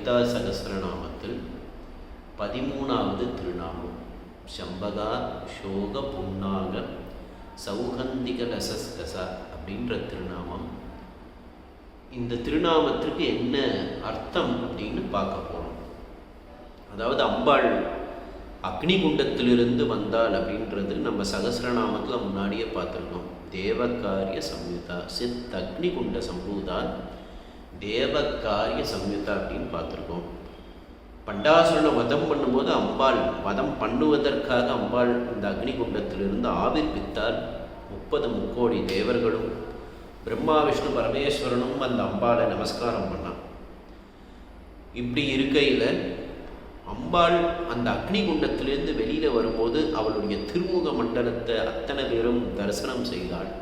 லலிதா சகஸ்ரநாமத்தில் 13வது திருநாமம் சம்பகா சோக புன்னாக சௌகந்திக லசஸ்கச அப்படின்ற திருநாமம். இந்த திருநாமத்திற்கு என்ன அர்த்தம் அப்படின்னு பார்க்க போகிறோம். அதாவது அம்பாள் அக்னிகுண்டத்திலிருந்து வந்தாள் அப்படின்றது நம்ம சகஸ்ரநாமத்தில் முன்னாடியே பார்த்துருக்கோம். தேவகாரிய சம்யுதா சித் அக்னிகுண்ட சம்பூதா தேவகாரிய சம்யுதா அப்படின்னு பார்த்துருக்கோம். பண்டாசுரனை வதம் பண்ணும்போது அம்பாள் வதம் பண்ணுவதற்காக அம்பாள் இந்த அக்னிகுண்டத்திலிருந்து ஆவிர்பித்தால் 30 முக்கோடி தேவர்களும் பிரம்மா விஷ்ணு பரமேஸ்வரனும் அந்த அம்பாளை நமஸ்காரம் பண்ணான். இப்படி இருக்கையில் அம்பாள் அந்த அக்னிகுண்டத்திலிருந்து வெளியில் வரும்போது அவளுடைய திருமுக மண்டலத்தை அத்தனை பேரும் தரிசனம் செய்தாள்.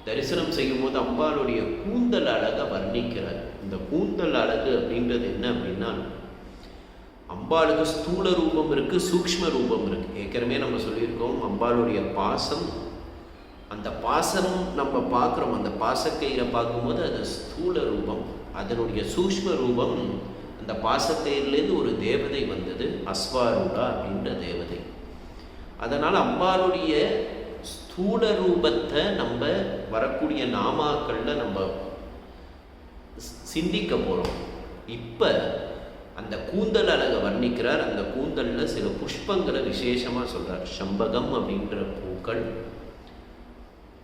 தரிசனம் செய்யும்போது அம்பாளுடைய கூந்தல் அழகை வர்ணிக்கிறார். இந்த கூந்தல் அழகு அப்படின்றது என்ன அப்படின்னா, அம்பாளுக்கு ஸ்தூல ரூபம் இருக்குது, சூக்ஷ்ம ரூபம் இருக்குது. ஏற்கனவே நம்ம சொல்லியிருக்கோம், அம்பாளுடைய பாசம், அந்த பாசம் நம்ம பார்க்குறோம். அந்த பாசக்கயிறை பார்க்கும்போது அது ஸ்தூல ரூபம். அதனுடைய சூக்ஷ்ம ரூபம் அந்த பாசக்கயிறுலேருந்து ஒரு தேவதை வந்தது, அஸ்வாரூடா அப்படின்ற தேவதை. அதனால் அம்பாளுடைய ஸ்தூல ரூபத்தை நம்ம வரக்கூடிய நாமாக்களில் நம்ம சிந்திக்க போகிறோம். இப்போ அந்த கூந்தல் அழகை வர்ணிக்கிறார். அந்த கூந்தலில் சில புஷ்பங்களை விசேஷமாக சொல்கிறார். சம்பகம் அப்படின்ற பூக்கள்,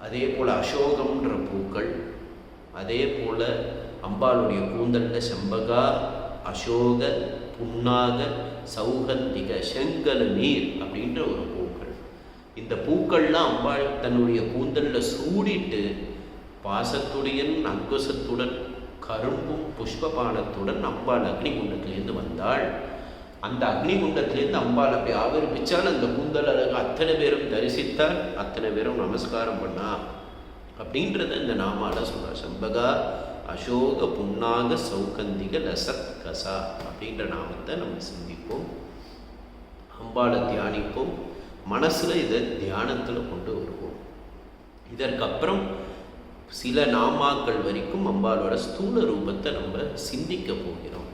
அதே போல் அசோகம்ன்ற பூக்கள், அதே போல் அம்பாளுடைய கூந்தலில் செம்பகா, அசோக, புன்னாக, சௌகந்திக, செங்கல் நீர் அப்படின்ற ஒரு பூக்கள். இந்த பூக்கள்லாம் அம்பாள் தன்னுடைய கூந்தலில் சூடிட்டு பாசத்துடன் அங்குசத்துடன் கரும்பும் புஷ்பபானத்துடன் அம்பாள் அக்னிகுண்டத்திலேருந்து வந்தாள். அந்த அக்னிகுண்டத்திலேருந்து அம்பாள் அப்படி ஆவிர்பிச்சால் அந்த கூந்தல் அழகு அத்தனை பேரும் தரிசித்தால், அத்தனை பேரும் நமஸ்காரம் பண்ணா அப்படின்றத இந்த நாமால சொல்கிறார். சம்பகா அசோக புன்னாக சௌகந்திக லசத் கசா அப்படின்ற நாமத்தை நம்ம சிந்திப்போம், அம்பாளை தியானிப்போம், மனசில் இதை தியானத்தில் கொண்டு வருவோம். இதற்கப்புறம் சில நாமாக்கள் வரைக்கும் அம்பாளோட ஸ்தூல ரூபத்தை நம்ம சிந்திக்க போகிறோம்.